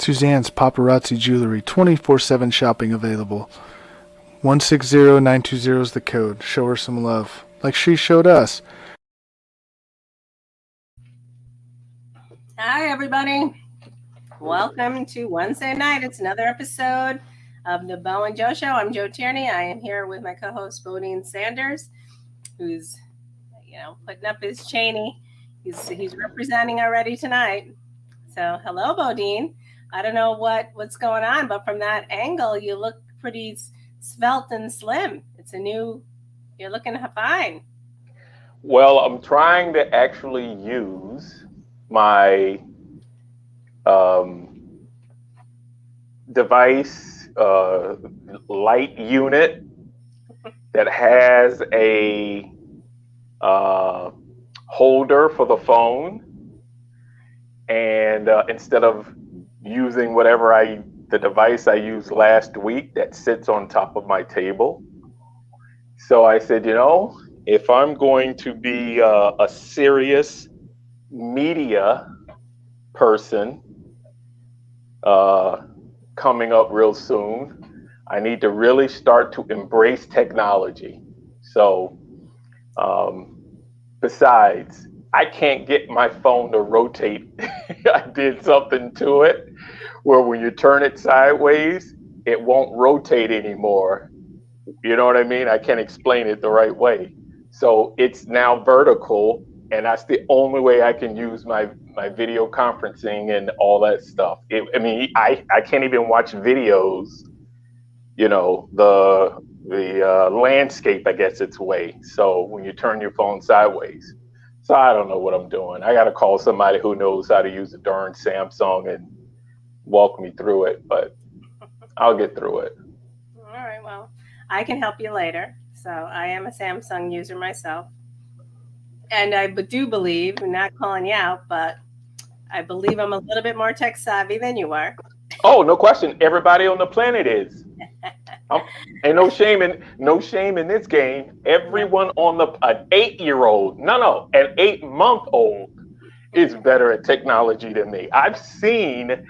Suzanne's Paparazzi Jewelry, 24/7 shopping available. 160920 is the code. Show her some love, like she showed us. Hi, everybody. Welcome to Wednesday night. It's another episode of the Bo and Joe Show. I'm Joe Tierney. I am here with my co-host Bodine Sanders, who's, putting up his Cheney. He's representing already tonight. So, hello, Bodine. I don't know what's going on, but from that angle, you look pretty svelte and slim. You're looking fine. Well, I'm trying to actually use my device light unit that has a holder for the phone, and instead of using the device I used last week that sits on top of my table. So I said, if I'm going to be a serious media person coming up real soon, I need to really start to embrace technology. So besides, I can't get my phone to rotate. I did something to it where when you turn it sideways, it won't rotate anymore. You know what I mean? I can't explain it the right way. So it's now vertical, and that's the only way I can use my video conferencing and all that stuff. I can't even watch videos, the landscape, I guess it's way. So when you turn your phone sideways. So I don't know what I'm doing. I got to call somebody who knows how to use a darn Samsung and walk me through it, but I'll get through it. All right, well, I can help you later. So I am a Samsung user myself. And I do believe, I'm not calling you out, but I believe I'm a little bit more tech savvy than you are. Oh, no question. Everybody on the planet is. Ain't no shame in this game. Everyone on an 8-year-old, an 8-month-old is better at technology than me. I've seen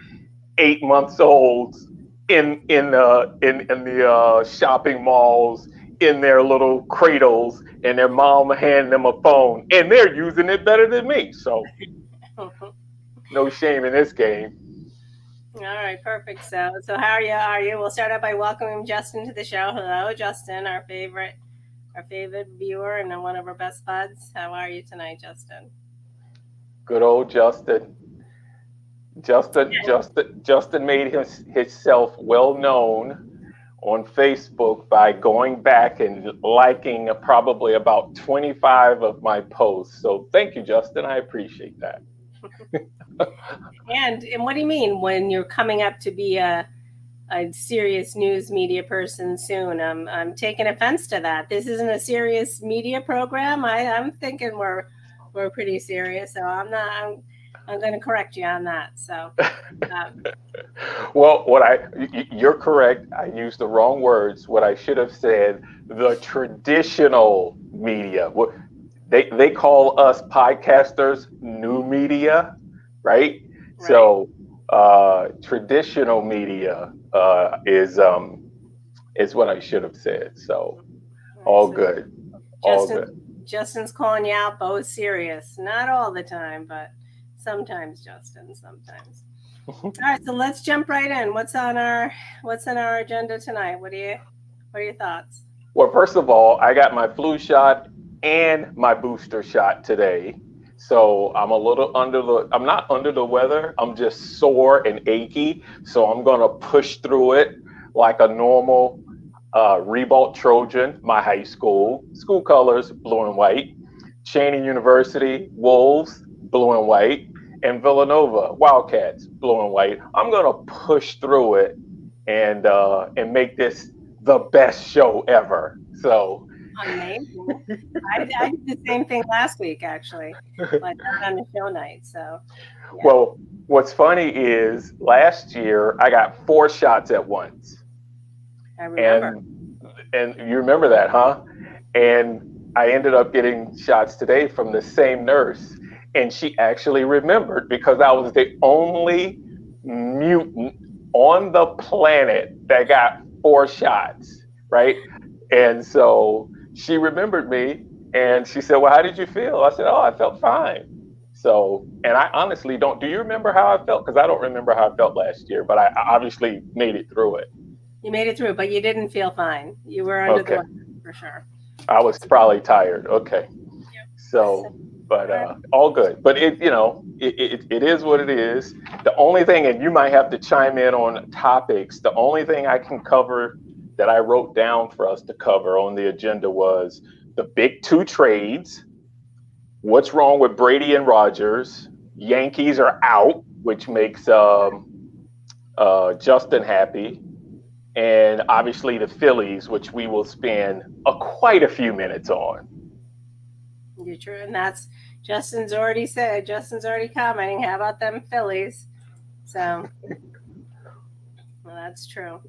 8-month-olds in the shopping malls, in their little cradles, and their mom handing them a phone, and they're using it better than me. So no shame in this game. All right, perfect. So how are you? We'll start out by welcoming Justin to the show. Hello, Justin, our favorite viewer and one of our best buds. How are you tonight, Justin? Good old Justin. Justin made himself well known on Facebook by going back and liking probably about 25 of my posts. So thank you, Justin. I appreciate that. And what do you mean when you're coming up to be a serious news media person soon? I'm taking offense to that. This isn't a serious media program. I'm thinking we're pretty serious. So I'm going to correct you on that. So, well, you're correct. I used the wrong words. What I should have said, the traditional media. They call us podcasters new media, right? So traditional media is what I should have said. So all good. Justin's calling you out. Bo is serious. Not all the time, but sometimes, Justin. Sometimes. All right, so let's jump right in. What's on our agenda tonight? What are your thoughts? Well, first of all, I got my flu shot and my booster shot today. So I'm I'm not under the weather. I'm just sore and achy. So I'm going to push through it like a normal Ribault Trojan, my high school colors, blue and white, Cheney University, Wolves, blue and white, and Villanova, Wildcats, blue and white. I'm going to push through it and make this the best show ever. So amazing. I did the same thing last week, actually, like on the show night. So, yeah. Well, what's funny is last year I got 4 shots at once. I remember. And you remember that, huh? And I ended up getting shots today from the same nurse, and she actually remembered because I was the only mutant on the planet that got 4 shots, right? And so she remembered me and she said, well, how did you feel? I said, oh, I felt fine. So, and I honestly don't, do you remember how I felt? Because I don't remember how I felt last year, but I obviously made it through it. You made it through, but you didn't feel fine. You were under the weather for sure. I was probably tired. Okay. So, but all good. But it is what it is. The only thing, and you might have to chime in on topics, the only thing I can cover that I wrote down for us to cover on the agenda was the big 2 trades. What's wrong with Brady and Rodgers? Yankees are out, which makes Justin happy. And obviously the Phillies, which we will spend quite a few minutes on. You're true. And that's Justin's already commenting. How about them Phillies? So, well, that's true.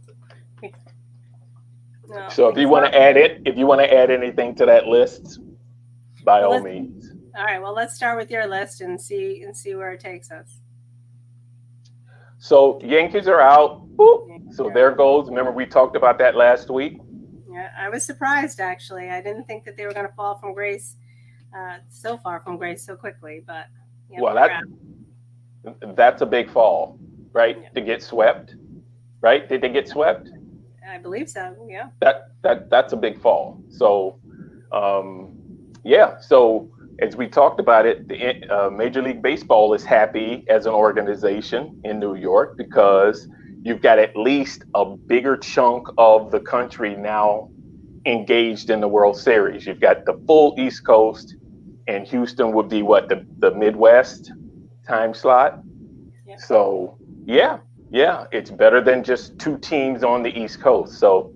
No, so if you want to add anything to that list, by all means. All right. Well, let's start with your list and see where it takes us. So Yankees are out. So there goes. Remember, we talked about that last week. Yeah, I was surprised, actually. I didn't think that they were going to fall from grace, so far from grace so quickly. But yeah, well, that's a big fall, right? Yeah. To get swept, right? Did they get swept? I believe so. Yeah. That's a big fall. So, yeah. So as we talked about it, the Major League Baseball is happy as an organization in New York because you've got at least a bigger chunk of the country now engaged in the World Series. You've got the full East Coast, and Houston would be the Midwest time slot. Yeah. So yeah, it's better than just 2 teams on the East Coast. So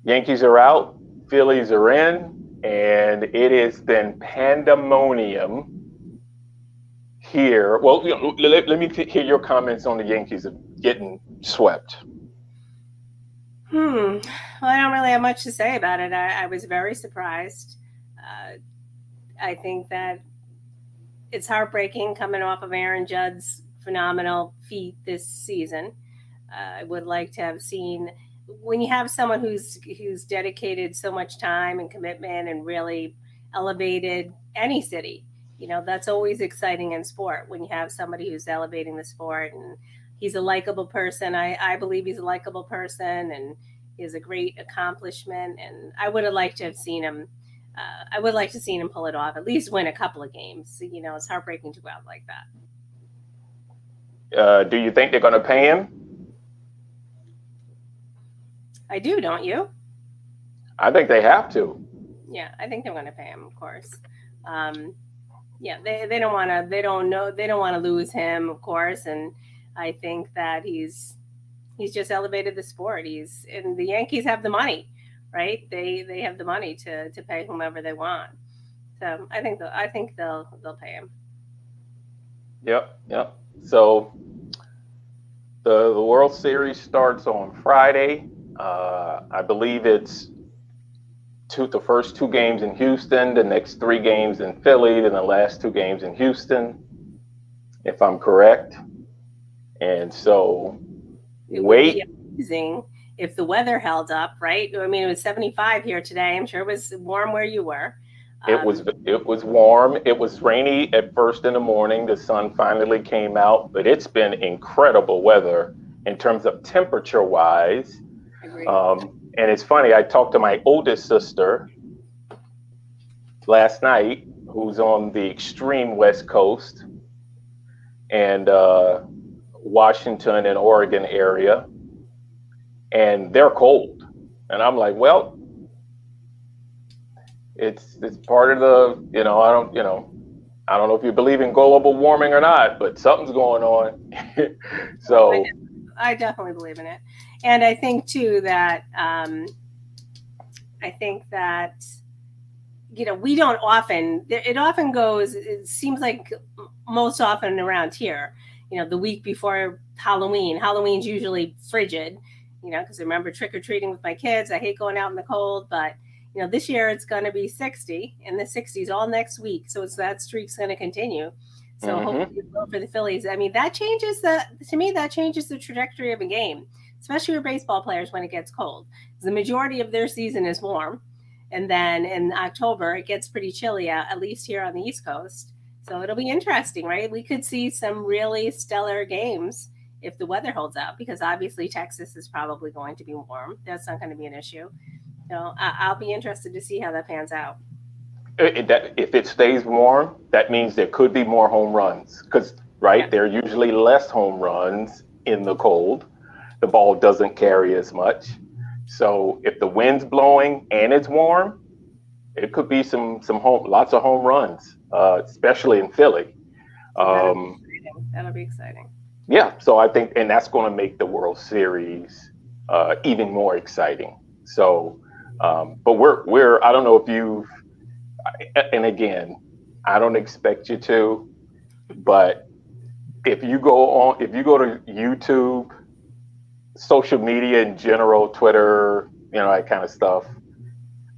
Yankees are out, Phillies are in, and it has been pandemonium here. Well, let me hear your comments on the Yankees of getting swept. Well, I don't really have much to say about it. I was very surprised. I think that it's heartbreaking coming off of Aaron Judge's phenomenal feat this season. I would like to have seen, when you have someone who's dedicated so much time and commitment and really elevated any city, that's always exciting in sport when you have somebody who's elevating the sport, and he's a likable person. I believe he's a likable person, and he has a great accomplishment, and I would have liked to have seen him. I would like to see him pull it off, at least win a couple of games. It's heartbreaking to go out like that. Do you think they're going to pay him? I do, don't you? I think they have to. Yeah, I think they're going to pay him, of course. Yeah, they don't want to lose him, of course, and I think that he's just elevated the sport. And the Yankees have the money, right? They have the money to pay whomever they want. So I think they'll pay him. Yep. So the World Series starts on Friday. I believe it's the first 2 games in Houston, the next 3 games in Philly, and the last 2 games in Houston, if I'm correct. And so it would be amazing if the weather held up, right? I mean, it was 75 here today. I'm sure it was warm where you were. It was warm. It was rainy at first in the morning. The sun finally came out, but it's been incredible weather in terms of temperature wise. And it's funny, I talked to my oldest sister last night, who's on the extreme West Coast and Washington and Oregon area, and they're cold. And I'm like, well, it's part of the, I don't know if you believe in global warming or not, but something's going on. So I definitely believe in it. And I think too that we don't often, it often goes, it seems like most often around here, the week before Halloween's usually frigid, because I remember trick-or-treating with my kids. I hate going out in the cold, but this year it's going to be 60 and the 60s all next week. So that streak's going to continue. So Mm-hmm. hopefully it will for the Phillies. I mean, that changes the trajectory of a game, especially with baseball players when it gets cold. The majority of their season is warm. And then in October, it gets pretty chilly out, at least here on the East Coast. So it'll be interesting, right? We could see some really stellar games if the weather holds out, because obviously Texas is probably going to be warm. That's not going to be an issue. So I'll be interested to see how that pans out. If it stays warm, that means there could be more home runs because, right, Yeah. there are usually less home runs in the cold. The ball doesn't carry as much. So if the wind's blowing and it's warm, it could be lots of home runs, especially in Philly. That'll be exciting. Yeah, so I think, and that's going to make the World Series even more exciting. So, but we're I don't know if you've, and again, I don't expect you to, but if you go to YouTube, social media in general, Twitter, that kind of stuff,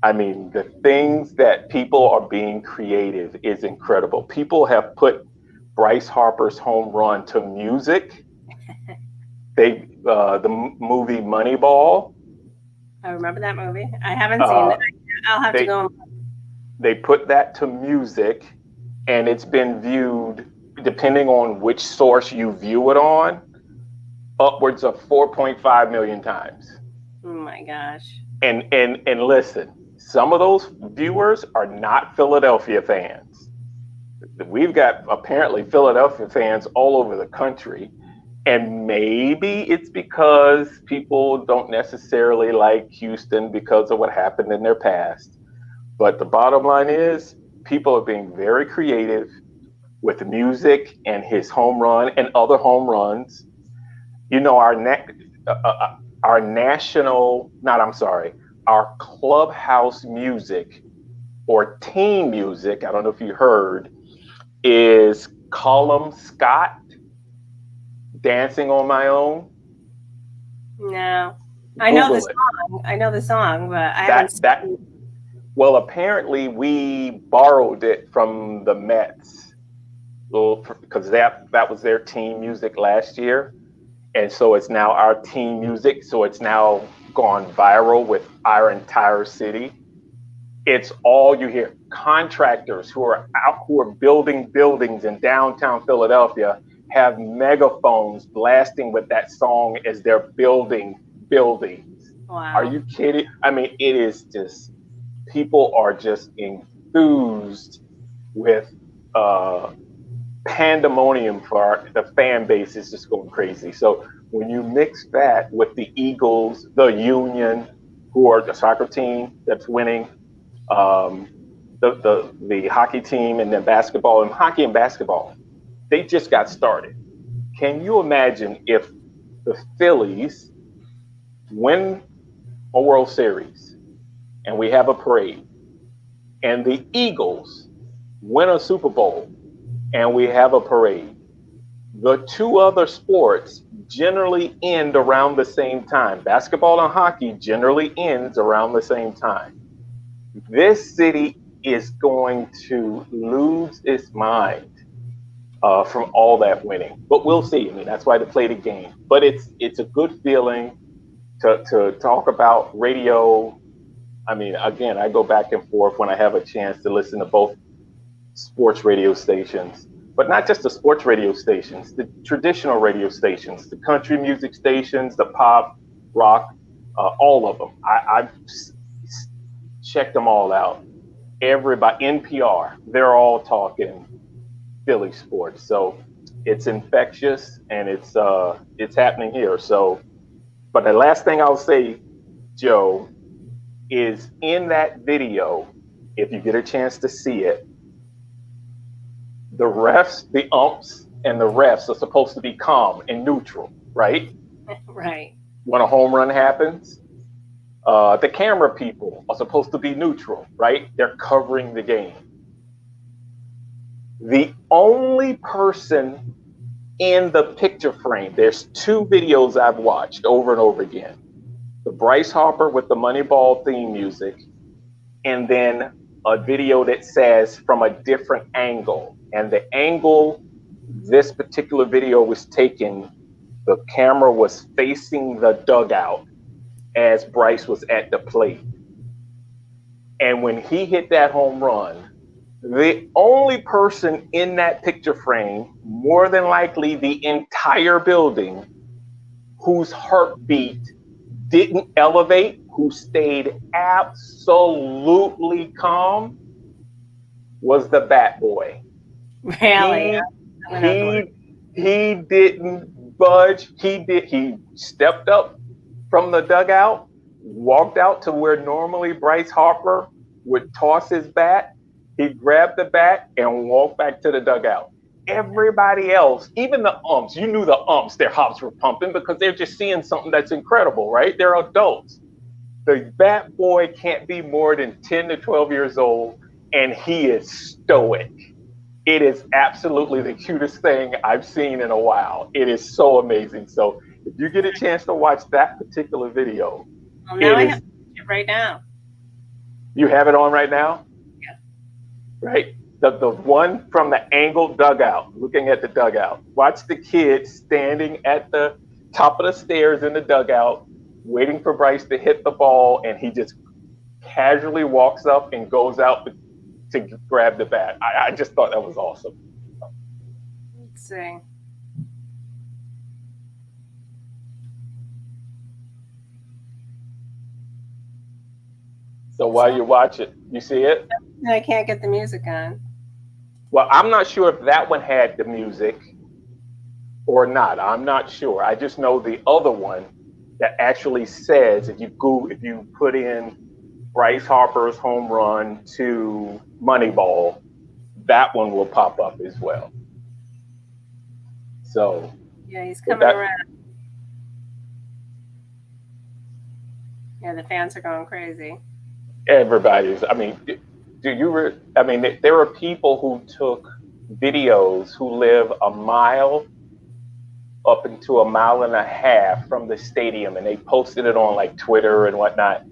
I mean, the things that people are being creative is incredible. People have put Bryce Harper's home run to music. The movie Moneyball. I remember that movie. I haven't seen it. I'll have to go. They put that to music, and it's been viewed, depending on which source you view it on, upwards of 4.5 million times. Oh my gosh. And listen, some of those viewers are not Philadelphia fans. We've got apparently Philadelphia fans all over the country. And maybe it's because people don't necessarily like Houston because of what happened in their past. But the bottom line is people are being very creative with music and his home run and other home runs. Our clubhouse music or team music, I don't know if you heard, is Callum Scott, Dancing on My Own. No. I know the song. I know the song, but I haven't seen it. Well, apparently we borrowed it from the Mets because that was their team music last year. And so it's now our team music. So it's now gone viral with our entire city. It's all you hear. Contractors who are building buildings in downtown Philadelphia have megaphones blasting with that song as they're building buildings. Wow. Are you kidding? I mean, it is just, people are just enthused with pandemonium for the fan base is just going crazy. So when you mix that with the Eagles, the Union, who are the soccer team that's winning, the hockey team, and then basketball, and hockey and basketball, they just got started. Can you imagine if the Phillies win a World Series and we have a parade, and the Eagles win a Super Bowl and we have a parade? The two other sports generally end around the same time. Basketball and hockey generally ends around the same time. This city is going to lose its mind from all that winning, but we'll see. I mean, that's why they play the game. But it's a good feeling to talk about radio. I mean, again, I go back and forth when I have a chance to listen to both sports radio stations, but not just the sports radio stations, the traditional radio stations, the country music stations, the pop, rock, all of them. I've checked them all out. Everybody, NPR, they're all talking Philly sports. So it's infectious, and it's happening here. So, but the last thing I'll say, Joe, is in that video, if you get a chance to see it, the refs, the umps, and the refs are supposed to be calm and neutral, right? Right. When a home run happens, the camera people are supposed to be neutral, right? They're covering the game. The only person in the picture frame, there's two videos I've watched over and over again. The Bryce Harper with the Moneyball theme music, and then a video that says from a different angle. And the angle This particular video was taken, the camera was facing the dugout as Bryce was at the plate. And when he hit that home run, the only person in that picture frame, more than likely the entire building, whose heartbeat didn't elevate, who stayed absolutely calm, was the bat boy. Really? He didn't budge. He stepped up from the dugout, walked out to where normally Bryce Harper would toss his bat. He grabbed the bat and walked back to the dugout. Everybody else, even the umps, you knew the umps, their hops were pumping because they're just seeing something that's incredible, right? They're adults. The bat boy can't be more than 10 to 12 years old, and he is stoic. It is absolutely the cutest thing I've seen in a while. It is so amazing. So if you get a chance to watch that particular video, well, now I have to watch it right now. You have it on right now? Yeah. Right? The one from the angled dugout, looking at the dugout. Watch the kid standing at the top of the stairs in the dugout, waiting for Bryce to hit the ball, and he just casually walks up and goes out to grab the bat. I just thought that was awesome. Let's see. So while you watch it, you see it? I can't get the music on. Well, I'm not sure if that one had the music or not. I'm not sure. I just know the other one that actually says, if you put in Bryce Harper's home run to Moneyball, that one will pop up as well. So yeah, he's coming around. Yeah, the fans are going crazy. Everybody's, I mean, there are people who took videos who live a mile up into a mile and a half from the stadium, and they posted it on like Twitter and whatnot.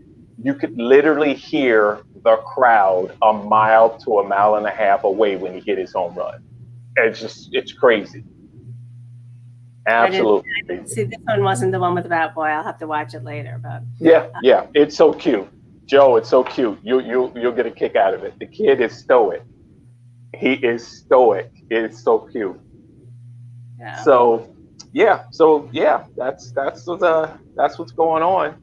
You could literally hear the crowd a mile to a mile and a half away when he hit his home run. It's crazy. Absolutely. I didn't see, this one wasn't the one with the bat boy. I'll have to watch it later. But yeah, it's so cute. Joe, it's so cute. You'll get a kick out of it. The kid is stoic. He is stoic. It's so cute. yeah. So that's what's going on.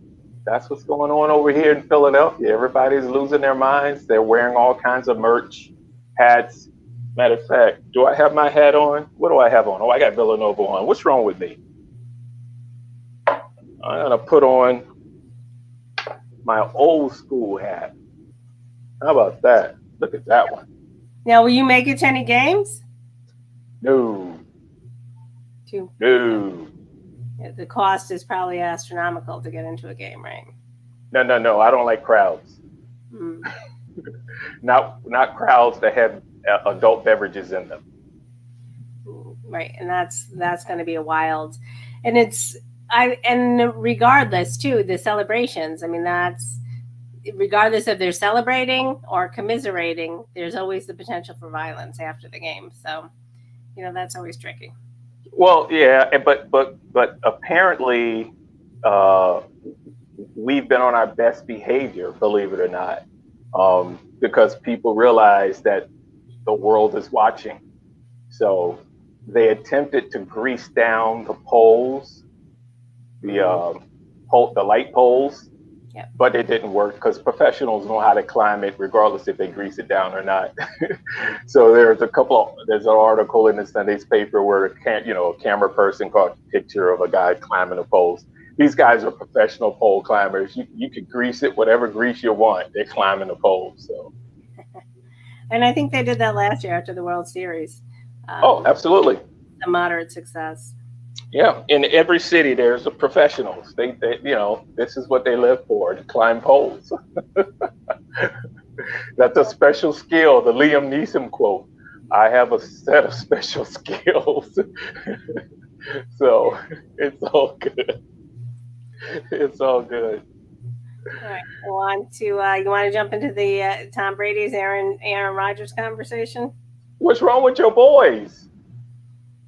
That's what's going on over here in Philadelphia. Everybody's losing their minds. They're wearing all kinds of merch, hats. Matter of fact, do I have my hat on? What do I have on? Oh, I got Villanova on. What's wrong with me? I'm gonna put on my old school hat. How about that? Look at that one. Now, will you make it to any games? No. Too. No. The cost is probably astronomical to get into a game, right? No. I don't like crowds. Mm. Not crowds that have adult beverages in them. Right, and that's going to be a wild, and regardless too, the celebrations. I mean, that's regardless if they're celebrating or commiserating. There's always the potential for violence after the game. So, that's always tricky. Well, yeah, but apparently, we've been on our best behavior, believe it or not, because people realize that the world is watching. So they attempted to grease down the poles, the light poles, yep. But it didn't work because professionals know how to climb it regardless if they grease it down or not. So there's an article in the Sunday's paper where a camera person caught a picture of a guy climbing the poles. These guys are professional pole climbers. You could grease it, whatever grease you want. They're climbing the poles. So. And I think they did that last year after the World Series. Absolutely. A moderate success. Yeah, in every city there's professionals. They this is what they live for, to climb poles. That's a special skill. The Liam Neeson quote. I have a set of special skills. So it's all good. It's all good. All right. You want to jump into the Tom Brady's Aaron Rodgers conversation? What's wrong with your boys?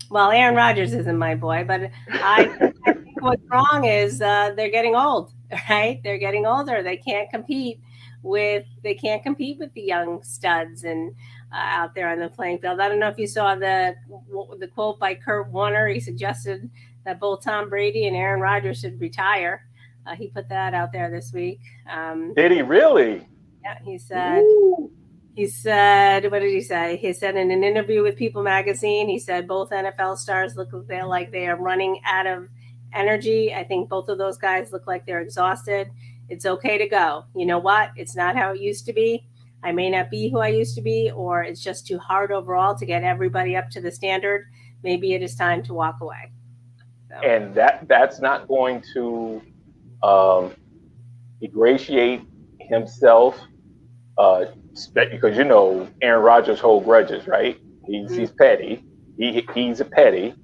Well, Aaron Rodgers isn't my boy, but I think what's wrong is they're getting old, right? They're getting older. They can't compete with the young studs and out there on the playing field. I don't know if you saw the quote by Kurt Warner. He suggested that both Tom Brady and Aaron Rodgers should retire. He put that out there this week. Did he really? Yeah, he said. Ooh. He said, what did he say? He said in an interview with People magazine, he said both NFL stars look like they are running out of energy. I think both of those guys look like they're exhausted. It's okay to go. You know what? It's not how it used to be. I may not be who I used to be, or it's just too hard overall to get everybody up to the standard. Maybe it is time to walk away. So. And that's not going to ingratiate himself, because Aaron Rodgers holds grudges, right? He's petty. He's a petty.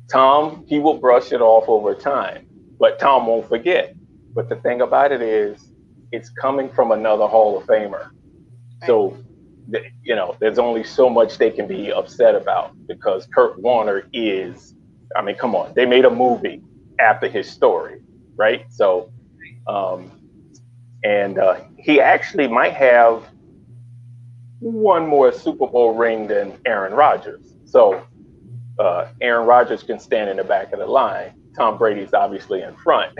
Tom, he will brush it off over time, but Tom won't forget. But the thing about it is, it's coming from another Hall of Famer. Right. So, there's only so much they can be upset about, because Kurt Warner is, I mean, come on, they made a movie after his story, right? So, he actually might have one more Super Bowl ring than Aaron Rodgers. So Aaron Rodgers can stand in the back of the line. Tom Brady's obviously in front.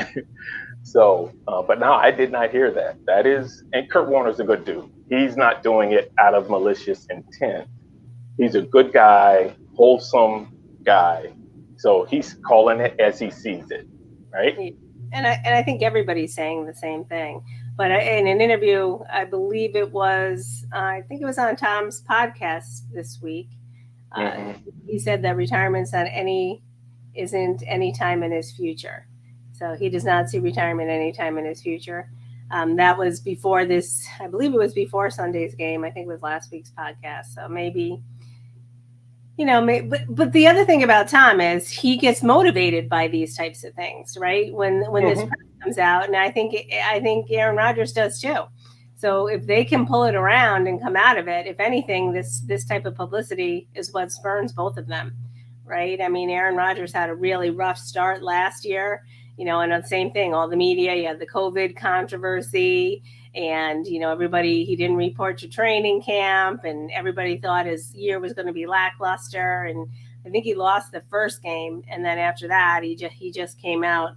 So, but no, I did not hear that. And Kurt Warner's a good dude. He's not doing it out of malicious intent. He's a good guy, wholesome guy. So he's calling it as he sees it, right? And I think everybody's saying the same thing. But in an interview, I believe it was, I think it was on Tom's podcast this week. He said that retirement isn't any time in his future. So he does not see retirement any time in his future. That was before this, I believe it was before Sunday's game. I think it was last week's podcast. So maybe, but the other thing about Tom is he gets motivated by these types of things, right? When this press comes out, and I think Aaron Rodgers does too. So if they can pull it around and come out of it, if anything, this type of publicity is what spurns both of them, right? I mean, Aaron Rodgers had a really rough start last year, and the same thing, all the media, you had the COVID controversy, and, everybody, he didn't report to training camp, and everybody thought his year was going to be lackluster. And I think he lost the first game. And then after that, he just came out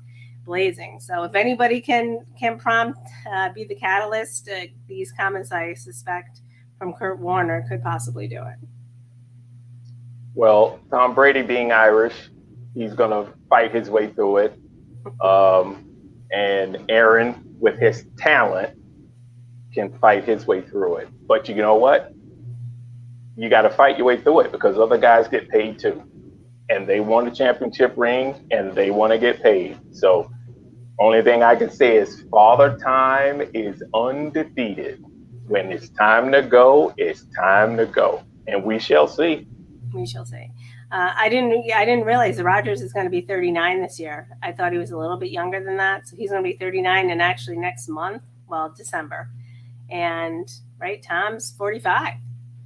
blazing. So if anybody can be the catalyst, these comments, I suspect, from Kurt Warner could possibly do it. Well, Tom Brady being Irish, he's going to fight his way through it. And Aaron, with his talent, can fight his way through it. But you know what? You got to fight your way through it, because other guys get paid too. And they won a championship ring and they want to get paid. So only thing I can say is Father Time is undefeated. When it's time to go, it's time to go. And we shall see. We shall see. I didn't realize that Rodgers is going to be 39 this year. I thought he was a little bit younger than that. So he's going to be 39 and actually next month, December. And right, Tom's 45,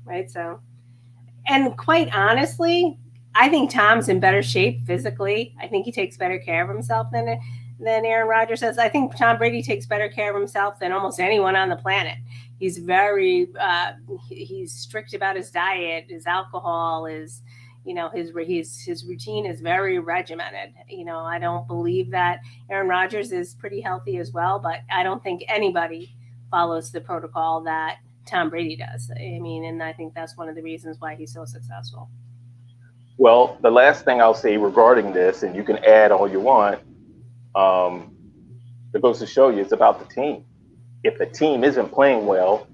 right? So, and quite honestly, I think Tom's in better shape physically. I think he takes better care of himself than Aaron Rodgers does. I think Tom Brady takes better care of himself than almost anyone on the planet. He's he's strict about his diet, his alcohol, his routine is very regimented. I don't believe that Aaron Rodgers is pretty healthy as well, but I don't think anybody follows the protocol that Tom Brady does. I mean, and I think that's one of the reasons why he's so successful. Well, the last thing I'll say regarding this, and you can add all you want, it goes to show you it's about the team. If the team isn't playing well,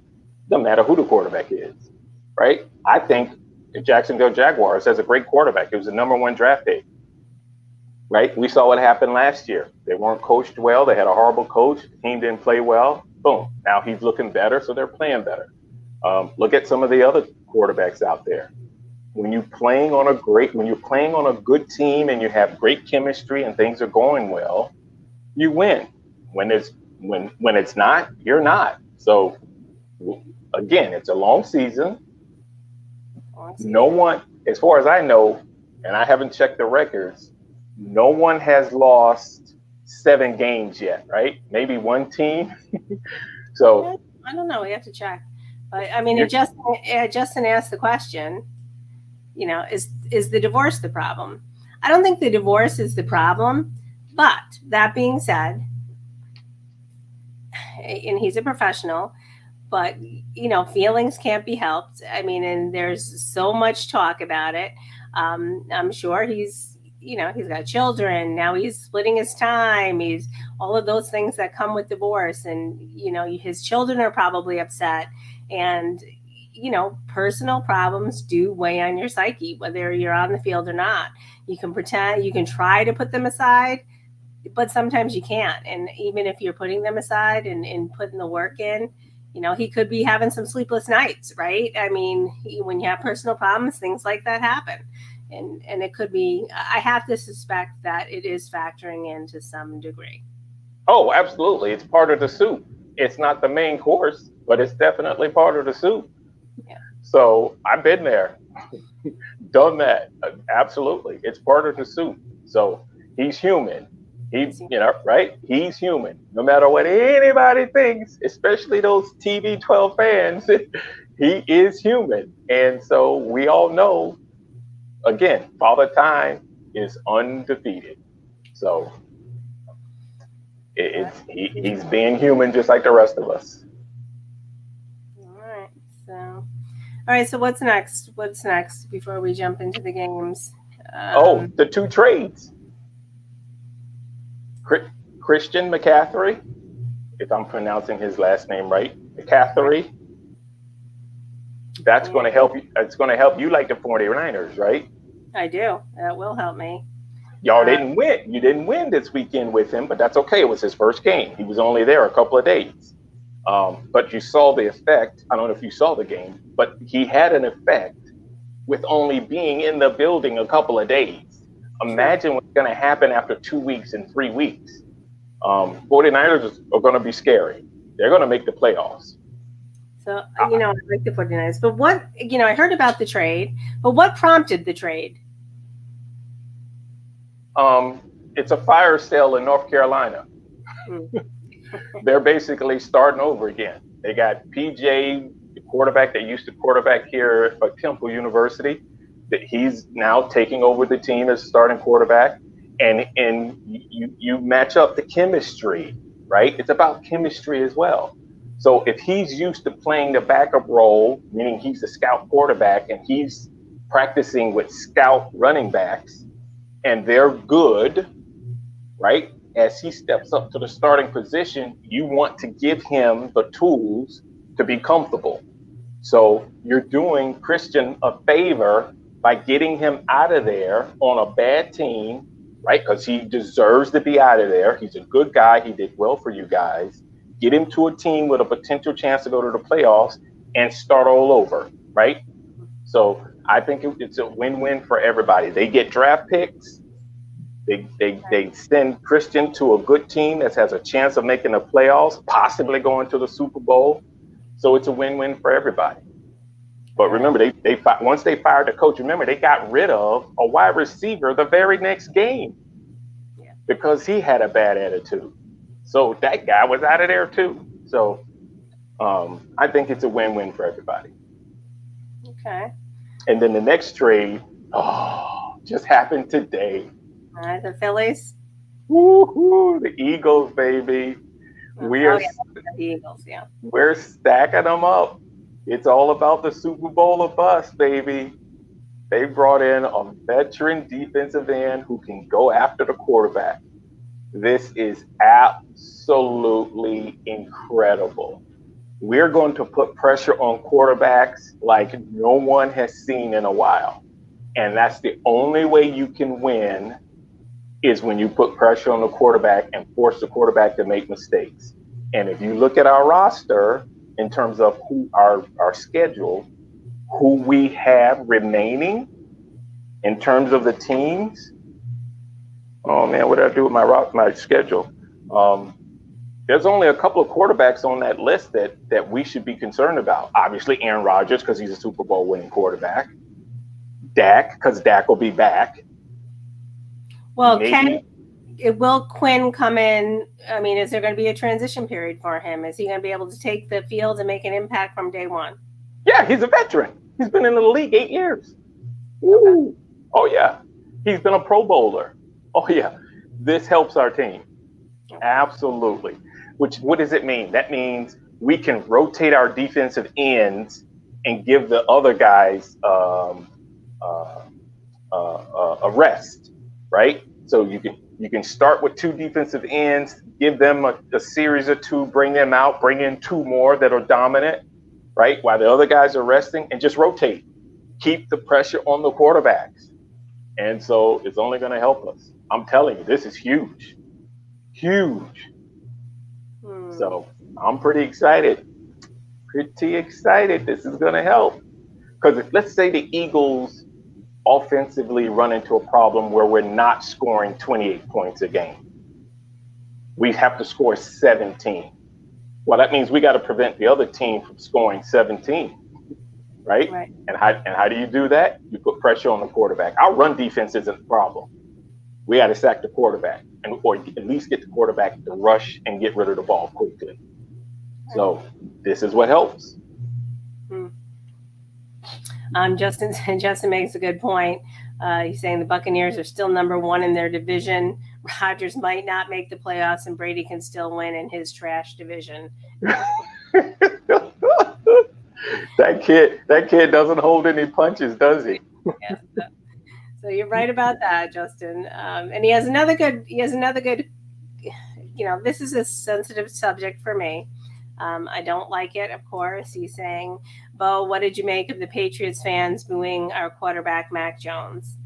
no matter who the quarterback is, right? I think the Jacksonville Jaguars has a great quarterback. It was the #1 draft pick, right? We saw what happened last year. They weren't coached well. They had a horrible coach. The team didn't play well. Boom. Now he's looking better, so they're playing better. Look at some of the other quarterbacks out there. When you're playing on a good team and you have great chemistry and things are going well, you win. When it's not, you're not. So again, it's a long season. No one, as far as I know, and I haven't checked the records, no one has lost 7 games yet, right? Maybe one team. So I don't know. We have to check. But I mean, Justin asked the question, is the divorce the problem? I don't think the divorce is the problem. But that being said, and he's a professional, but feelings can't be helped. I mean, and there's so much talk about it. I'm sure he's got children now. He's splitting his time. He's all of those things that come with divorce, and his children are probably upset, and personal problems do weigh on your psyche, whether you're on the field or not. You can pretend, you can try to put them aside, but sometimes you can't. And even if you're putting them aside and putting the work in, he could be having some sleepless nights, right? I mean, when you have personal problems, things like that happen. And it could be, I have to suspect that it is factoring in to some degree. Oh, absolutely. It's part of the soup. It's not the main course, but it's definitely part of the soup. Yeah. So I've been there, done that. Absolutely. It's part of the soup. So he's human. He's human. No matter what anybody thinks, especially those TV 12 fans, he is human. And so we all know, again, Father Time is undefeated. So he's being human just like the rest of us. All right. So what's next? What's next before we jump into the games? The 2 trades. Christian McCaffrey, if I'm pronouncing his last name right, McCaffrey. That's going to help you. It's going to help you like the 49ers, right? I do. That will help me. Y'all didn't win. You didn't win this weekend with him, but that's okay. It was his first game. He was only there a couple of days. But you saw the effect. I don't know if you saw the game, but he had an effect with only being in the building a couple of days. Imagine what's going to happen after 2 weeks and 3 weeks. 49ers are going to be scary. They're going to make the playoffs. So, I like the 49ers. But what, I heard about the trade, but what prompted the trade? It's a fire sale in North Carolina. They're basically starting over again. They got PJ, the quarterback that used to quarterback here at Temple University, that he's now taking over the team as starting quarterback. And you match up the chemistry, right? It's about chemistry as well. So if he's used to playing the backup role, meaning he's a scout quarterback and he's practicing with scout running backs and they're good, right? As he steps up to the starting position, you want to give him the tools to be comfortable. So you're doing Christian a favor by getting him out of there on a bad team, right? Because he deserves to be out of there. He's a good guy. He did well for you guys. Get him to a team with a potential chance to go to the playoffs and start all over, right? So I think it's a win-win for everybody. They get draft picks. They send Christian to a good team that has a chance of making the playoffs, possibly going to the Super Bowl. So it's a win-win for everybody. But remember, once they fired the coach, remember, they got rid of a wide receiver the very next game because he had a bad attitude. So that guy was out of there too. So I think it's a win-win for everybody. Okay. And then the next trade, just happened today. All right, the Phillies. Woo-hoo, the Eagles, baby. The Eagles, yeah. We're stacking them up. It's all about the Super Bowl or bust, baby. They brought in a veteran defensive end who can go after the quarterback. This is absolutely incredible. We're going to put pressure on quarterbacks like no one has seen in a while. And that's the only way you can win is when you put pressure on the quarterback and force the quarterback to make mistakes. And if you look at our roster in terms of who our schedule, who we have remaining in terms of the teams. Oh man, what did I do with my schedule? There's only a couple of quarterbacks on that list that we should be concerned about. Obviously, Aaron Rodgers, because he's a Super Bowl winning quarterback. Dak, because Dak will be back. Well, Maybe. will Quinn come in? I mean, is there going to be a transition period for him? Is he going to be able to take the field and make an impact from day one? Yeah, he's a veteran. He's been in the league 8 years. Ooh. Oh, yeah. He's been a Pro Bowler. Oh, yeah. This helps our team. Absolutely. What does it mean? That means we can rotate our defensive ends and give the other guys a rest, right? So you can start with 2 defensive ends, give them a series of 2, bring them out, bring in 2 more that are dominant, right? While the other guys are resting, and just rotate. Keep the pressure on the quarterbacks. And so it's only going to help us. I'm telling you, this is huge. Huge. So I'm pretty excited. This is going to help. Because let's say the Eagles offensively run into a problem where we're not scoring 28 points a game. We have to score 17. Well, that means we got to prevent the other team from scoring 17, right? And how do you do that? You put pressure on the quarterback. Our run defense isn't a problem. We got to sack the quarterback, or at least get the quarterback to rush and get rid of the ball quickly. So this is what helps. Justin makes a good point. He's saying the Buccaneers are still number 1 in their division. Rodgers might not make the playoffs, and Brady can still win in his trash division. That kid doesn't hold any punches, does he? Yeah, so you're right about that, Justin. And he has another good. This is a sensitive subject for me. I don't like it, of course. He's saying, Bo, what did you make of the Patriots fans booing our quarterback, Mac Jones?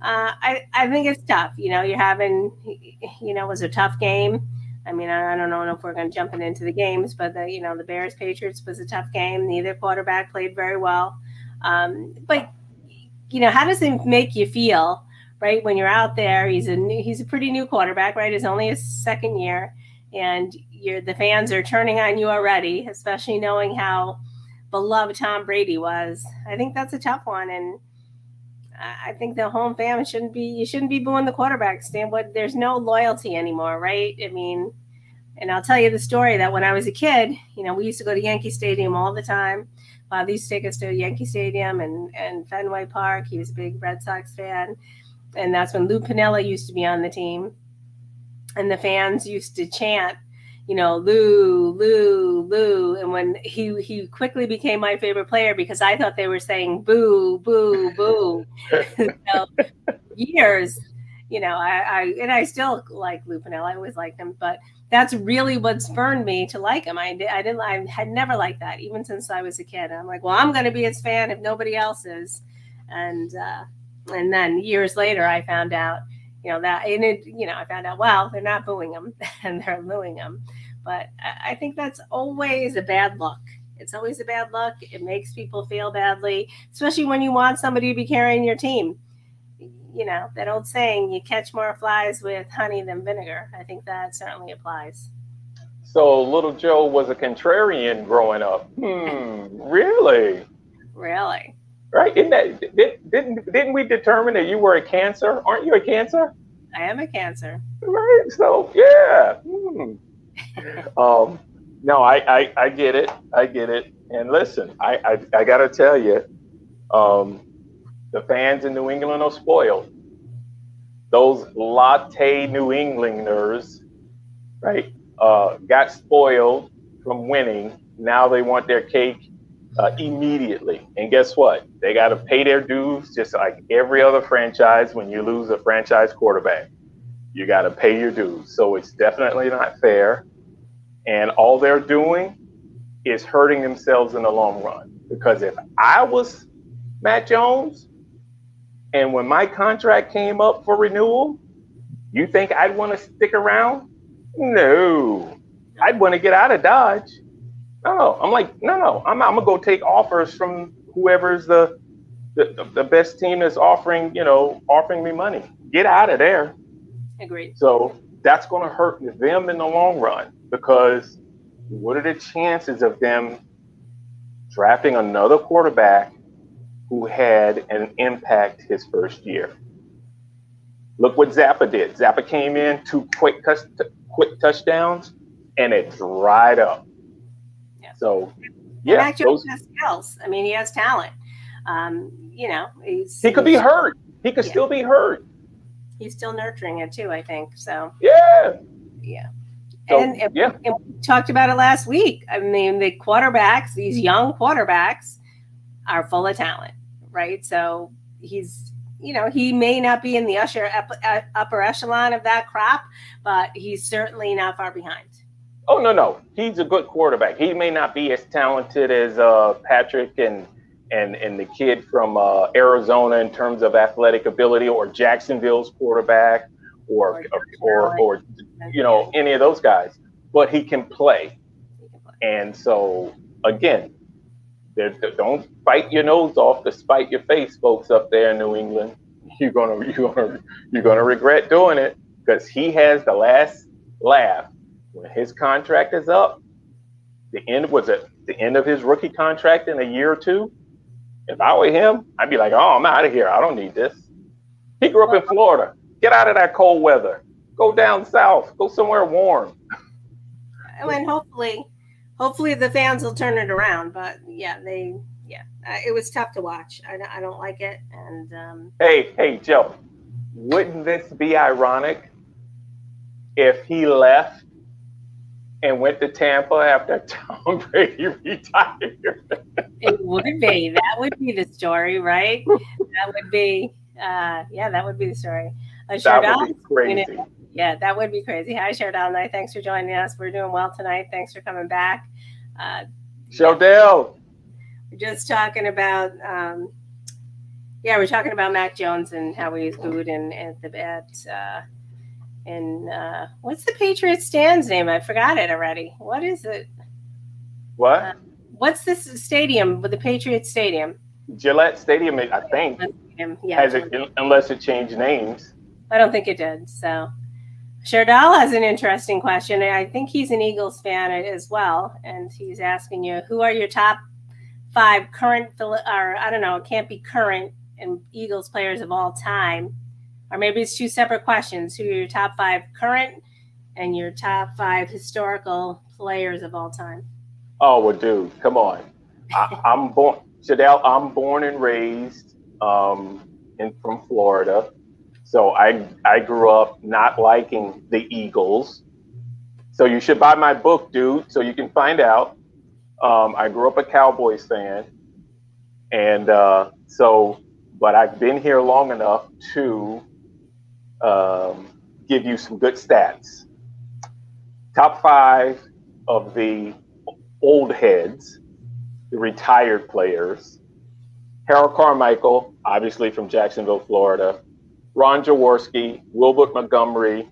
I think it's tough. You're having, it was a tough game. I mean, I don't know if we're going to jump into the games, but the Bears Patriots was a tough game. Neither quarterback played very well. But how does it make you feel, right? When you're out there, he's a pretty new quarterback, right? It's only his second year, and the fans are turning on you already, especially knowing how beloved Tom Brady was. I think that's a tough one, and I think the home fan shouldn't be booing the quarterback. There's no loyalty anymore, right? I mean, and I'll tell you the story that when I was a kid, we used to go to Yankee Stadium all the time. Bob used to take us to Yankee Stadium and Fenway Park. He was a big Red Sox fan, and that's when Lou Piniella used to be on the team, and the fans used to chant, Lou, Lou, Lou. And when he quickly became my favorite player because I thought they were saying boo, boo, boo. So years, I still like Lou Piniella. I always liked him, but that's really what spurred me to like him. I had never liked that, even since I was a kid. I'm like, well, I'm going to be his fan if nobody else is. And then years later, I found out, I found out, well, they're not booing him and they're looing him. But I think that's always a bad look. It's always a bad look. It makes people feel badly, especially when you want somebody to be carrying your team. That old saying, you catch more flies with honey than vinegar. I think that certainly applies. So little Joe was a contrarian growing up. Really? Really? Right? Didn't we determine that you were a Cancer? Aren't you a Cancer? I am a Cancer. Right. So yeah. No, I get it. I get it. And listen, I gotta tell you, the fans in New England are spoiled. Those latte New Englanders, right, got spoiled from winning. Now they want their cake immediately. And guess what? They got to pay their dues just like every other franchise. When you lose a franchise quarterback, you got to pay your dues. So it's definitely not fair. And all they're doing is hurting themselves in the long run. Because if I was Matt Jones, and when my contract came up for renewal, you think I'd want to stick around? No. I'd want to get out of Dodge. No. I'm like, no. I'm gonna go take offers from whoever's the best team that's offering me money. Get out of there. Agreed. So that's going to hurt them in the long run, because what are the chances of them drafting another quarterback who had an impact his first year. Look what Zappa did. Zappa came in, two quick touchdowns, and it dried up. Yeah. So, And yeah, Mac Jones has skills. I mean, he has talent. He could be hurt. He could still be hurt. He's still nurturing it too, I think. So yeah. So, and we talked about it last week. I mean, the quarterbacks, these young quarterbacks, are full of talent, right? So he's, he may not be in the upper echelon of that crop, but he's certainly not far behind. Oh, no. He's a good quarterback. He may not be as talented as Patrick and the kid from Arizona in terms of athletic ability, or Jacksonville's quarterback, or any of those guys, but he can play. And so, again, don't bite your nose off to spite your face, folks up there in New England. You're gonna regret doing it, because he has the last laugh when his contract is up. The end of his rookie contract in a year or two. If I were him, I'd be like, "Oh, I'm out of here. I don't need this." He grew up in Florida. Get out of that cold weather. Go down south. Go somewhere warm. And hopefully the fans will turn it around. But it was tough to watch. I don't like it. And Hey, Joe, wouldn't this be ironic if he left and went to Tampa after Tom Brady retired? It would be. That would be the story, right? That would be. That would be the story. That would be crazy. That would be crazy. Hi, Shardell. Thanks for joining us. We're doing well tonight. Thanks for coming back. Shardell. We're just talking about, we're talking about Mac Jones and how he was booed what's the Patriots stand's name? I forgot it already. What is it? What? What's this stadium with the Patriots Stadium? Gillette Stadium, I think. Has it, unless it changed names. I don't think it did. So Shardal has an interesting question. I think he's an Eagles fan as well. And he's asking you, who are your top 5 current, or I don't know, it can't be current, and Eagles players of all time? Or maybe it's 2 separate questions. Who are your top 5 current and your top 5 historical players of all time? Oh, well, dude, come on. I'm born and raised from Florida. So I grew up not liking the Eagles. So you should buy my book, dude, so you can find out. I grew up a Cowboys fan. And but I've been here long enough to give you some good stats. Top 5 of the old heads, the retired players: Harold Carmichael, obviously from Jacksonville, Florida; Ron Jaworski; Wilbert Montgomery;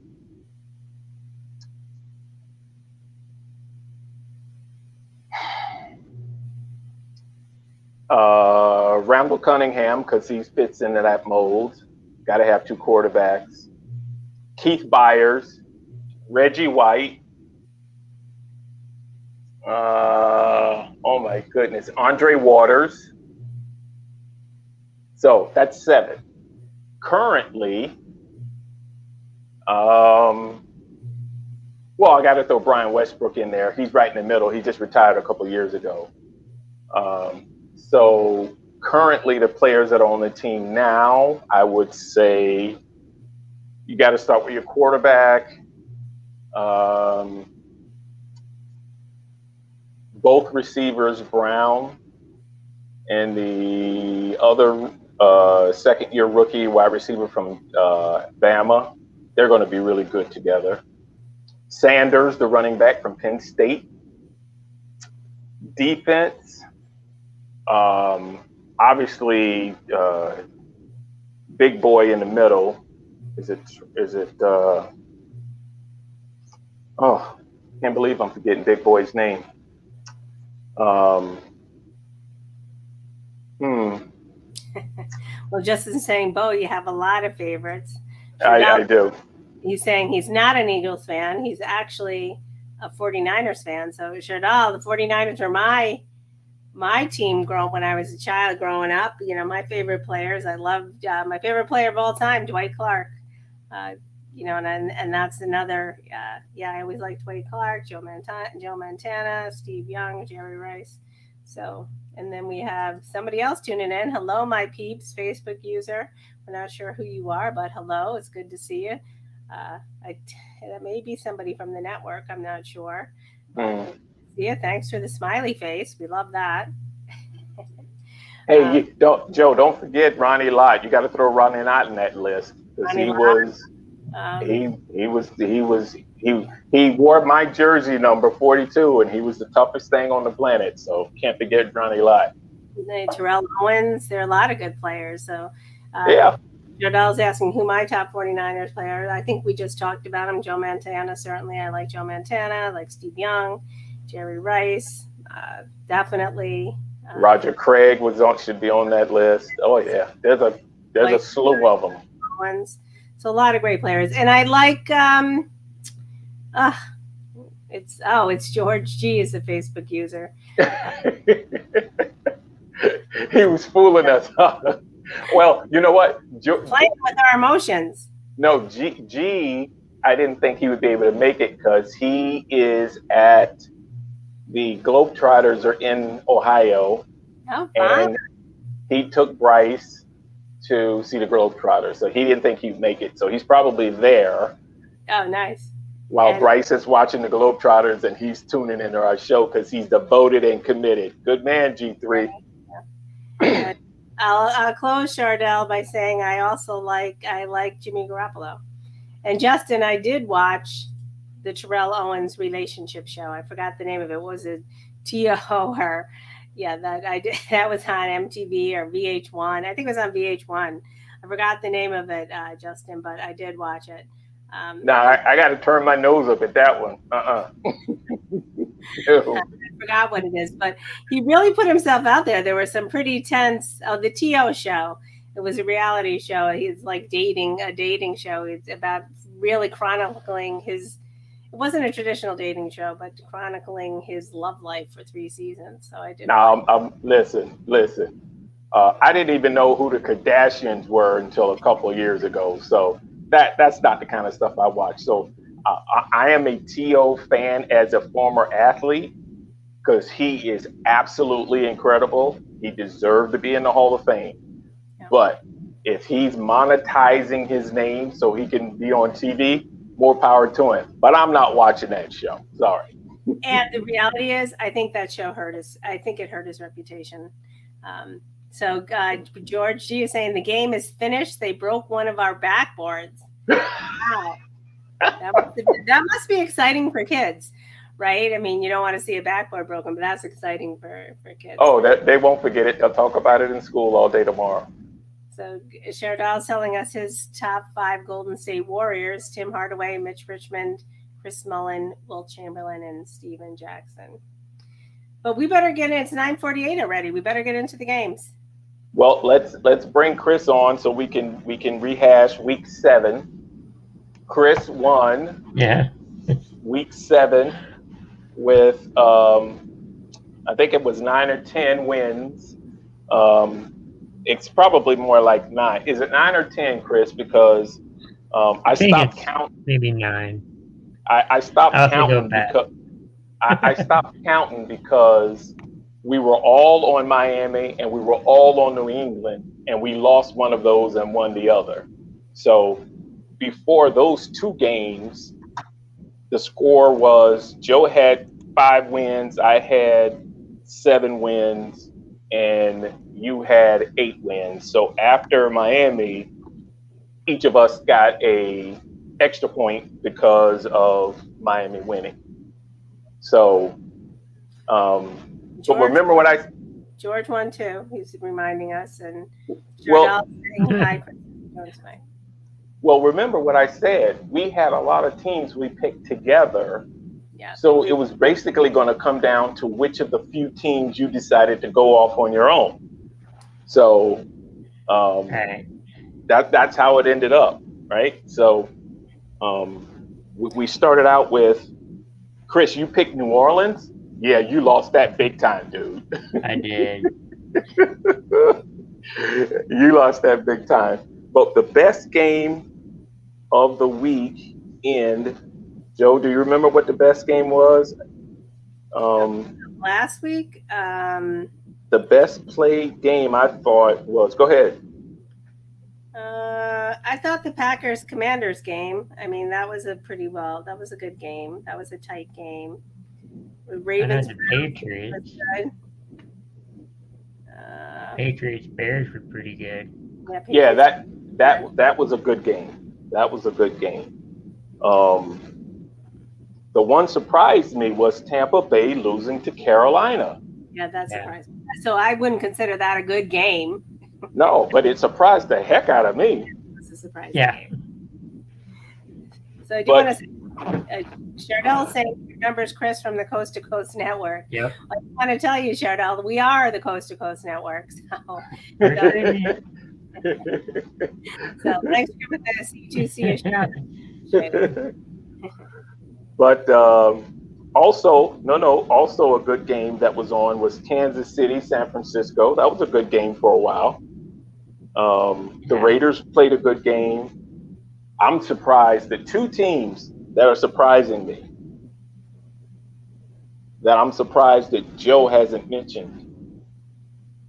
Randall Cunningham, because he fits into that mold. Got to have 2 quarterbacks. Keith Byers; Reggie White. Oh my goodness, Andre Waters. So that's 7. Currently, I got to throw Brian Westbrook in there. He's right in the middle. He just retired a couple years ago. So currently, the players that are on the team now, I would say you got to start with your quarterback. Both receivers, Brown and the other second-year rookie wide receiver from Bama, they're going to be really good together. Sanders, the running back from Penn State. Defense, obviously, big boy in the middle. Can't believe I'm forgetting big boy's name. Well, just in saying, Bo, you have a lot of favorites. I do. He's saying he's not an Eagles fan. He's actually a 49ers fan. So, Shardal, the 49ers are my my team when I was a child growing up. My favorite players. I loved my favorite player of all time, Dwight Clark. And that's another. I always liked Dwight Clark, Joe Montana, Steve Young, Jerry Rice. So, and then we have somebody else tuning in. Hello, my peeps, Facebook user. We're not sure who you are, but hello, it's good to see you. That may be somebody from the network. I'm not sure. See you. Thanks for the smiley face. We love that. Hey, don't forget Ronnie Lott. You got to throw Ronnie Lott in that list because he wore my jersey number 42, and he was the toughest thing on the planet. So can't forget Ronnie Lott. Terrell Owens. There are a lot of good players. So yeah. Jodell's asking who my top 49ers player. I think we just talked about him. Joe Montana, certainly. I like Joe Montana. I like Steve Young, Jerry Rice, definitely. Roger Craig should be on that list. Oh yeah, there's a slew of them. So a lot of great players, and I like. It's George G is a Facebook user. He was fooling us. Well, you know what? Playing with our emotions. No, G. I didn't think he would be able to make it because he is at the Globetrotters are in Ohio. Oh, fun. And he took Bryce to see the Globetrotters, so he didn't think he'd make it. So he's probably there. Oh, nice. While Bryce is watching the Globetrotters and he's tuning into our show because he's devoted and committed. Good man, G3. Yeah. I'll close Chardell by saying I like Jimmy Garoppolo. And Justin, I did watch the Terrell Owens relationship show. I forgot the name of it. Was it T.O. or that I did? That was on MTV or VH1. I think it was on VH1. I forgot the name of it, Justin, but I did watch it. I got to turn my nose up at that one. I forgot what it is, but he really put himself out there. There were some pretty tense. Oh, the T.O. show. It was a reality show. He's like a dating show. It's about really chronicling his. It wasn't a traditional dating show, but chronicling his love life for 3 seasons. So I did. Now, listen. I didn't even know who the Kardashians were until a couple of years ago. So that's not the kind of stuff I watch. So I am a T.O. fan as a former athlete because he is absolutely incredible. He deserved to be in the Hall of Fame. Yeah. But if he's monetizing his name so he can be on TV, more power to him. But I'm not watching that show. Sorry. And the reality is, I think that show hurt his. I think it hurt his reputation. So George G is saying the game is finished. They broke one of our backboards. Wow. That must be exciting for kids, right? I mean, you don't want to see a backboard broken, but that's exciting for kids. Oh, they won't forget it. They'll talk about it in school all day tomorrow. So Sherdal's telling us his top 5 Golden State Warriors: Tim Hardaway, Mitch Richmond, Chris Mullin, Wilt Chamberlain, and Steven Jackson. But we better get in. It's 9:48 already. We better get into the games. Well, let's bring Chris on so we can rehash week 7. Chris won. Yeah. Week 7 with I think it was 9 or 10 wins. It's probably more like 9. Is it 9 or 10, Chris? Because I stopped counting. Maybe 9. I stopped counting because I stopped counting because we were all on Miami and we were all on New England, and we lost one of those and won the other. So before those 2 games, the score was Joe had 5 wins, I had 7 wins, and you had 8 wins. So after Miami, each of us got a extra point because of Miami winning. So, but remember what George won too. He's reminding us, and well, remember what I said. We had a lot of teams we picked together. Yeah. So it was basically going to come down to which of the few teams you decided to go off on your own. So that's how it ended up, right? So we started out with Chris. You picked New Orleans. Yeah, you lost that big time, dude. I did. You lost that big time. But the best game of the weekend, Joe, do you remember what the best game was? Last week, The best played game I thought was, go ahead. I thought the Packers Commanders game. I mean, that was a good game. That was a tight game. The I know Ravens. the Patriots. Patriots Bears were pretty good. Yeah, that was a good game. That was a good game. The one surprised me was Tampa Bay losing to Carolina. Yeah, that surprised me. So I wouldn't consider that a good game. No, but it surprised the heck out of me. It was a surprise game. So do you want to Chardell saying remembers Chris from the Coast to Coast Network. Yep. I want to tell you, Chardell, we are the Coast to Coast Network. So thanks for giving the C2C a shout. But also a good game that was on was Kansas City, San Francisco. That was a good game for a while. The Raiders played a good game. I'm surprised that two teams that are surprising me, that I'm surprised that Joe hasn't mentioned,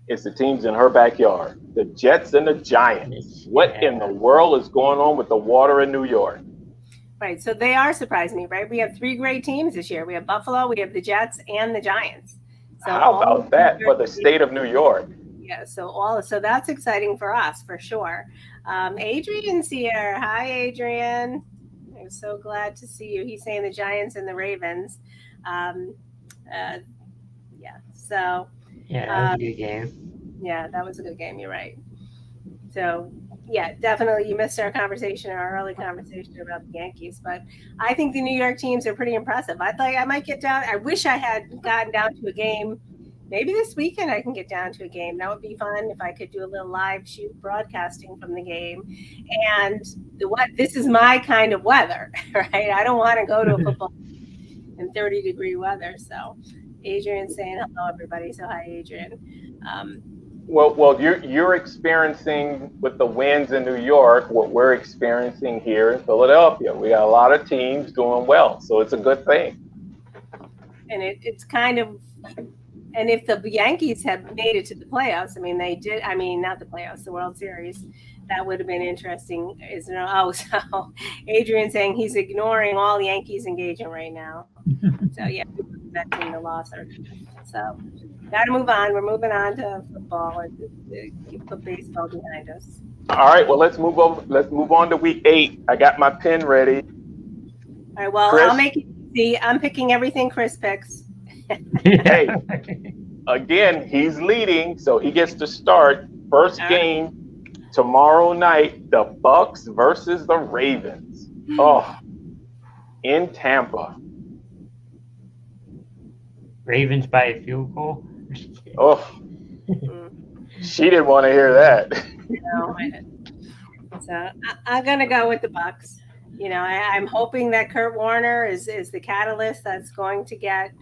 is the teams in her backyard, the Jets and the Giants. What in the world is going on with the water in New York? Right, so they are surprising me, right? We have three great teams this year. We have Buffalo, we have the Jets, and the Giants. So how about that for the state of New York? Yeah, so that's exciting for us, for sure. Adrian's here. Hi, Adrian. I'm so glad to see you. He's saying the Giants and the Ravens. Yeah, that was a good game. Yeah, that was a good game. You're right. So, yeah, definitely you missed our early conversation about the Yankees, but I think the New York teams are pretty impressive. I might get down. I wish I had gotten down to a game. Maybe this weekend I can get down to a game. That would be fun if I could do a little live shoot broadcasting from the game. And this is my kind of weather, right? I don't want to go to a football in 30-degree weather. So Adrian's saying hello, everybody. So hi, Adrian. Well, you're experiencing with the winds in New York what we're experiencing here in Philadelphia. We got a lot of teams doing well, so it's a good thing. And it's kind of, and if the Yankees had made it to the playoffs, I mean, they did. I mean, not the playoffs, the World Series. That would have been interesting. So Adrian saying he's ignoring all Yankees engagement right now. So yeah, expecting the loss. So got to move on. We're moving on to football and put baseball behind us. All right. Well, let's move over. Let's move on to week 8. I got my pen ready. All right. Well, Chris? I'll make it easy. I'm picking everything Chris picks. Hey, again, he's leading, so he gets to start. First game tomorrow night, the Bucks versus the Ravens. Oh, in Tampa. Ravens by a field goal. Oh, she didn't want to hear that. No, I didn't. So I'm gonna go with the Bucks. You know, I'm hoping that Kurt Warner is the catalyst that's going to get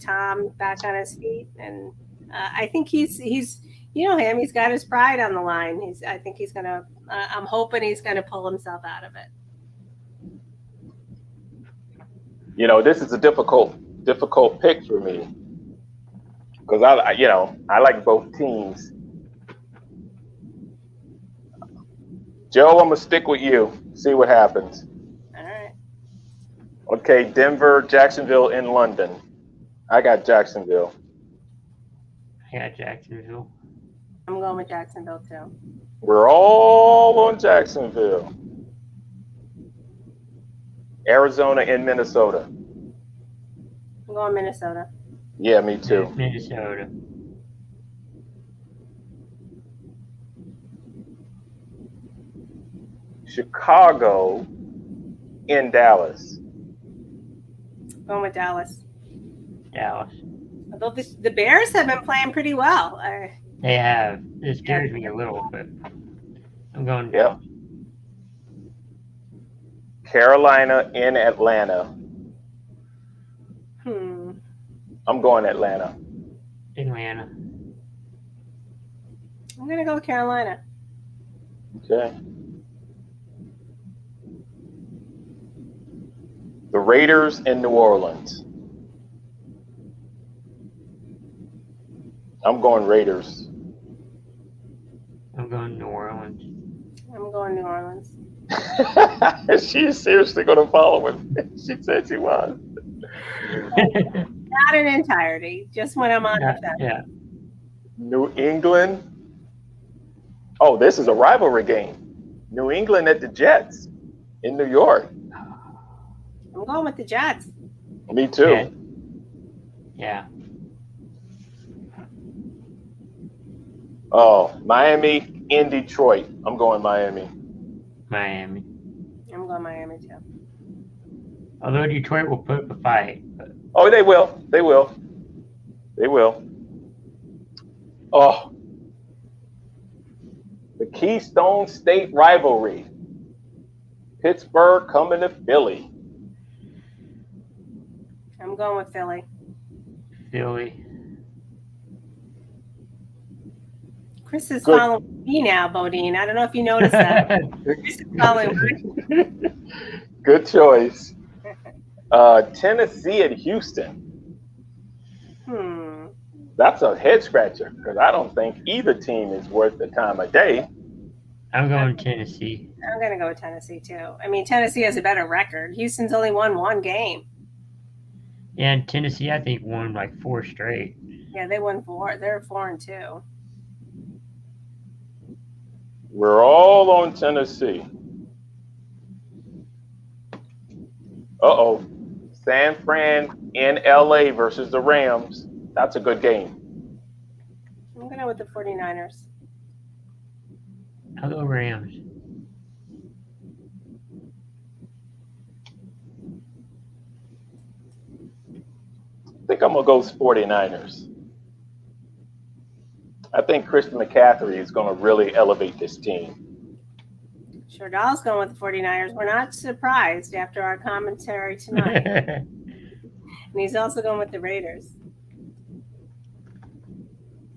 Tom back on his feet, and I think he's you know him, he's got his pride on the line. I think he's gonna. I'm hoping he's gonna pull himself out of it. You know, this is a difficult pick for me because I like both teams. Joe, I'm gonna stick with you. See what happens. All right. Okay, Denver, Jacksonville, in London. I got Jacksonville. I got Jacksonville. I'm going with Jacksonville too. We're all on Jacksonville. Arizona and Minnesota. I'm going Minnesota. Yeah, me too. Minnesota. Chicago in Dallas. Going with Dallas. Dallas. Although the Bears have been playing pretty well. They have. It scares me a little, but I'm going Dallas. Yep. Carolina in Atlanta. I'm going Atlanta. Atlanta. I'm gonna go with Carolina. Okay. The Raiders in New Orleans. I'm going Raiders. I'm going New Orleans. I'm going New Orleans. She's seriously going to follow him. She said she was. Not in entirety, just when I'm on the fence. Yeah. New England. Oh, this is a rivalry game. New England at the Jets in New York. I'm going with the Jets. Me too. Yeah. Oh, Miami in Detroit. I'm going Miami. Miami. I'm going Miami too. Although Detroit will put up a fight. But Oh, they will. They will. They will. Oh, the Keystone State rivalry. Pittsburgh coming to Philly. I'm going with Philly. Philly. Chris is Good. following me now, Bodine. I don't know if you noticed that. Chris is following me. Good choice. Tennessee and Houston. That's a head scratcher because I don't think either team is worth the time of day. I'm going Tennessee. I'm going to go with Tennessee too. I mean, Tennessee has a better record. Houston's only won one game. Yeah, and Tennessee, I think, won like 4 straight. Yeah, they won 4. They're 4-2. We're all on Tennessee. Uh-oh. San Fran in LA versus the Rams. That's a good game. I'm going to go with the 49ers. I'll go Rams. I think I'm going to go 49ers. I think Christian McCaffrey is going to really elevate this team. Shardall's going with the 49ers. We're not surprised after our commentary tonight. And he's also going with the Raiders.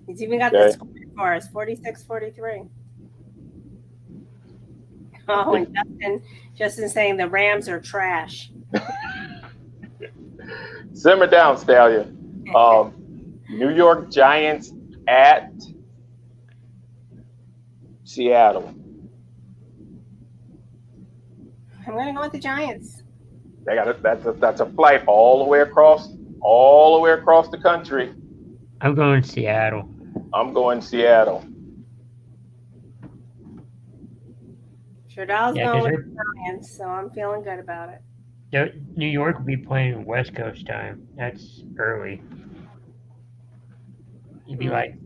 He's even got the score for us, 46-43. Oh, and Justin's saying the Rams are trash. Simmer down, Stallion. New York Giants at Seattle. I'm going to go with the Giants. They got that's a flight all the way across the country. I'm going Seattle. I'm going Seattle. Shardall's going with the Giants, so I'm feeling good about it. New York will be playing West Coast time. That's early. It'd be like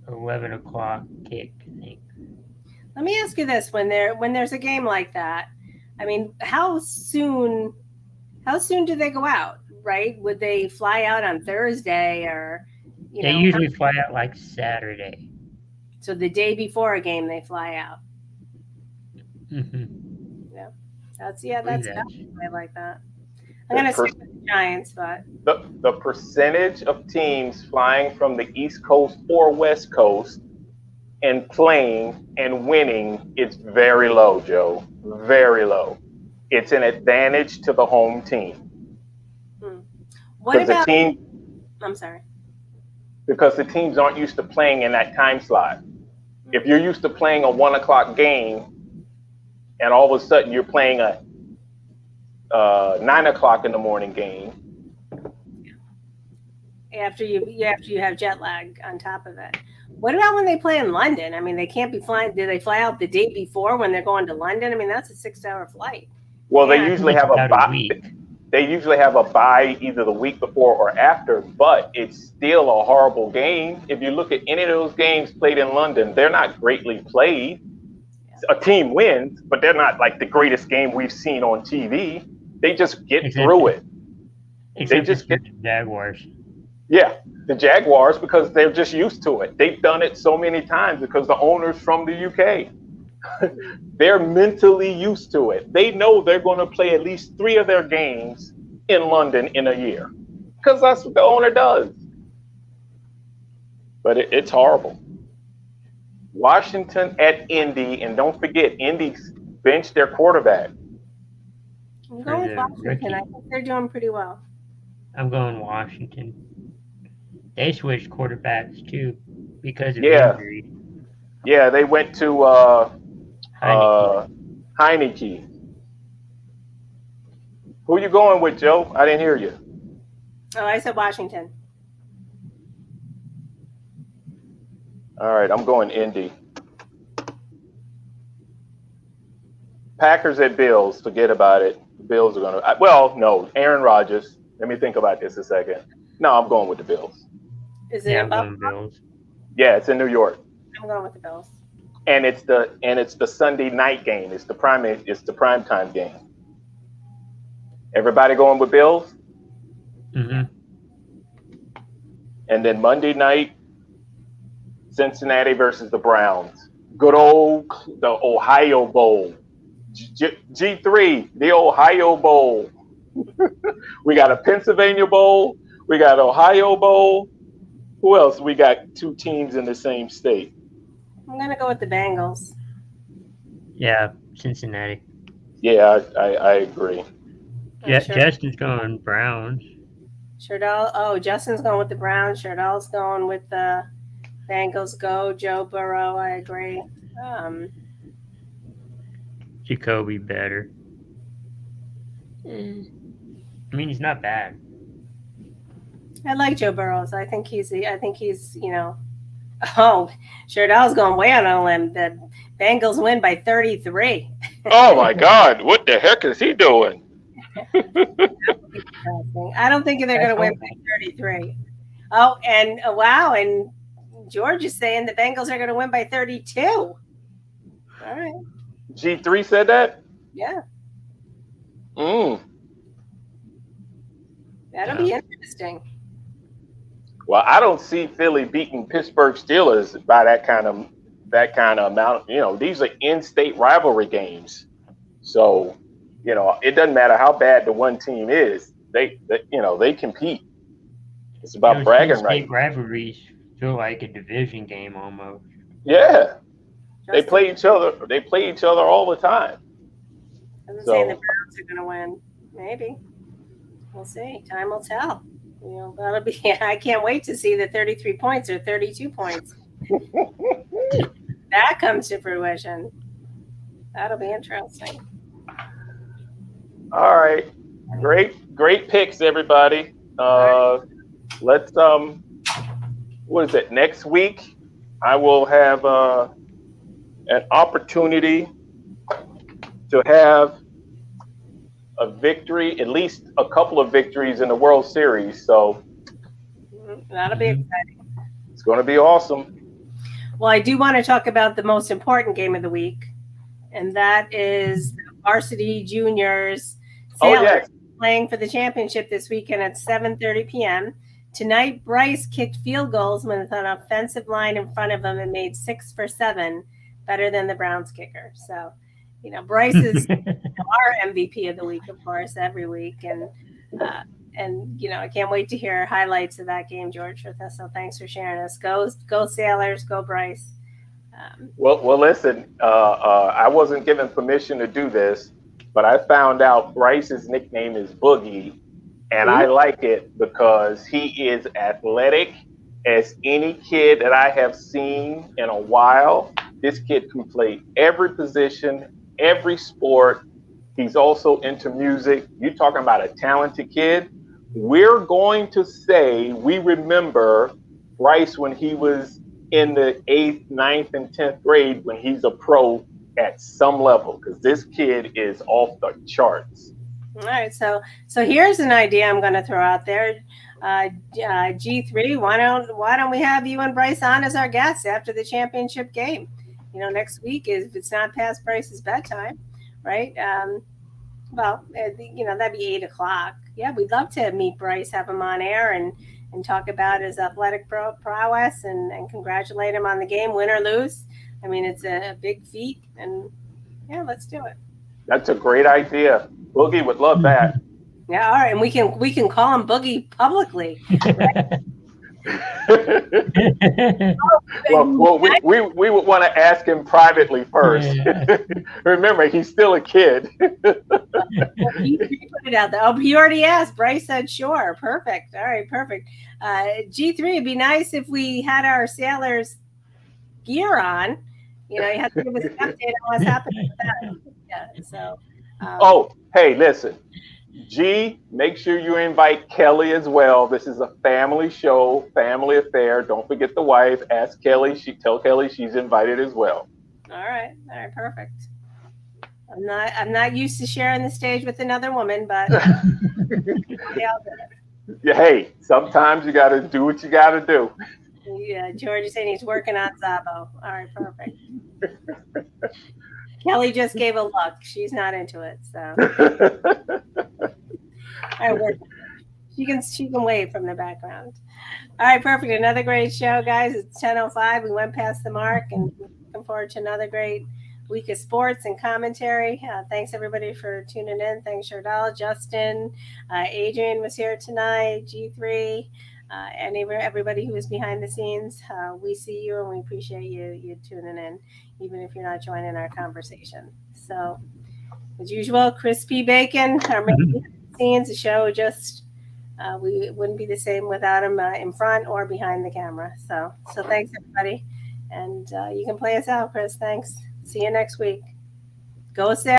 11 o'clock kick, I think. Let me ask you this: when there's a game like that, I mean, how soon do they go out? Right? Would they fly out on Thursday or? They usually fly out like Saturday. So the day before a game, they fly out. Mm-hmm. Yeah, that's I like that. I'm gonna stick with the Giants, but the percentage of teams flying from the East Coast or West Coast and playing and winning is very low, Joe. Very low. It's an advantage to the home team. What about the team? I'm sorry. Because the teams aren't used to playing in that time slot. If you're used to playing a 1 o'clock game, and all of a sudden you're playing a 9 o'clock in the morning game. After you have jet lag on top of it. What about when they play in London? I mean, they can't be flying. Do they fly out the day before when they're going to London? I mean, that's a 6-hour flight. Well, they usually have a bye. They usually have a bye either the week before or after, but it's still a horrible game. If you look at any of those games played in London, they're not greatly played. A team wins, but they're not like the greatest game we've seen on TV. They just get through it. They just get the Jaguars. Yeah, the Jaguars, because they're just used to it. They've done it so many times because the owner's from the UK. They're mentally used to it. They know they're going to play at least 3 of their games in London in a year. because that's what the owner does. But it's horrible. Washington at Indy, and don't forget, Indy benched their quarterback. I'm going with the Washington. rookie. I think they're doing pretty well. I'm going Washington. They switched quarterbacks too because of Yeah. injury. Yeah, they went to Heineke. Heineke. Who you going with, Joe? I didn't hear you. Oh, I said Washington. All right, I'm going Indy. Packers at Bills. Forget about it. The Bills are going to. Well, no. Aaron Rodgers. Let me think about this a second. No, I'm going with the Bills. Is it Yeah, in I'm going Buffalo? Bills. Yeah, it's in New York, I'm going with the Bills. and it's the Sunday night game. It's the prime time game. Everybody going with Bills, Mm-hmm. and then Monday night, Cincinnati versus the Browns. Good old the Ohio Bowl. G3, the Ohio Bowl. We got a Pennsylvania Bowl. We got Ohio Bowl. Who else? We got two teams in the same state. I'm going to go with the Bengals. Yeah, Cincinnati. Yeah, I agree. Yeah, Sure. Justin's going Browns. Sherdal. Oh, Justin's going with the Browns. Sherdal's going with the Bengals. Go Joe Burrow. I agree. Jacoby better. I mean, he's not bad. I like Joe Burrows. I think he's. Oh, Sherdal's going way out on a limb. The Bengals win by 33. Oh my God! What the heck is he doing? I don't think they're going to win by 33. Oh, and wow, and George is saying the Bengals are going to win by 32. All right. G3 said that. Yeah, Mm. that'll be interesting. Well, I don't see Philly beating Pittsburgh Steelers by that kind of amount. You know, these are in-state rivalry games, so you know it doesn't matter how bad the one team is. They compete. It's about Those bragging in-state rights. rivalries feel like a division game almost. Yeah, they Justin, play each other. They play each other all the time. I'm so- saying the Browns are going to win. Maybe. We'll see. Time will tell. You know, that'll be. I can't wait to see the 33 points or 32 points. That comes to fruition. That'll be interesting. All right, great picks, everybody. Let's what is it? Next week, I will have an opportunity to have a victory, at least a couple of victories in the World Series. So That'll be exciting. it's going to be awesome. Well, I do want to talk about the most important game of the week, and that is the varsity juniors Oh, Sailors yes. playing for the championship this weekend at 7:30 p.m. Tonight, Bryce kicked field goals with an offensive line in front of him and made 6 for 7, better than the Browns kicker. So, you know, Bryce is our MVP of the week, of course, every week, and you know, I can't wait to hear highlights of that game, George, with us. So thanks for sharing us. Go Sailors, go Bryce. Well, listen. I wasn't given permission to do this, but I found out Bryce's nickname is Boogie, and I like it because he is athletic as any kid that I have seen in a while. This kid can play every position, every sport. He's also into music. You're talking about a talented kid. We're going to say we remember Bryce when he was in the 8th, 9th, and 10th grade when he's a pro at some level, because this kid is off the charts. All right, so here's an idea I'm going to throw out there. G3, why don't we have you and Bryce on as our guests after the championship game? You know, next week if it's not past Bryce's bedtime, right? Well, you know, that'd be 8:00. Yeah, we'd love to meet Bryce, have him on air, and talk about his athletic prowess and congratulate him on the game, win or lose. I mean, it's a big feat, and yeah, let's do it. That's a great idea. Boogie would love that. Yeah, all right, and we can call him Boogie publicly. Well, we would want to ask him privately first. Yeah. Remember, he's still a kid. He put it out there. Oh, he already asked. Bryce said sure. Perfect. All right, perfect. G3, it'd be nice if we had our sailors gear on. You know, you have to give us an update on what's happening with that. Yeah. So. Oh, hey, listen. G, make sure you invite Kelly as well. This is a family show, family affair. Don't forget the wife. Ask Kelly. Tell Kelly she's invited as well. All right, perfect. I'm not used to sharing the stage with another woman, but Yeah, hey, sometimes you got to do what you got to do. Yeah, George is saying he's working on Zabo. All right, perfect. Kelly just gave a look. She's not into it, so. All right, she can wave from the background. All right, perfect. Another great show, guys. It's 10:05. We went past the mark, and looking forward to another great week of sports and commentary. Thanks everybody for tuning in. Thanks, Shardal, Justin, Adrian was here tonight, G3, and everybody who was behind the scenes. We see you and we appreciate you tuning in, even if you're not joining our conversation. So, as usual, crispy bacon, our main scenes. The show just we wouldn't be the same without him in front or behind the camera. So thanks everybody, and you can play us out, Chris. Thanks. See you next week. Go Sarah.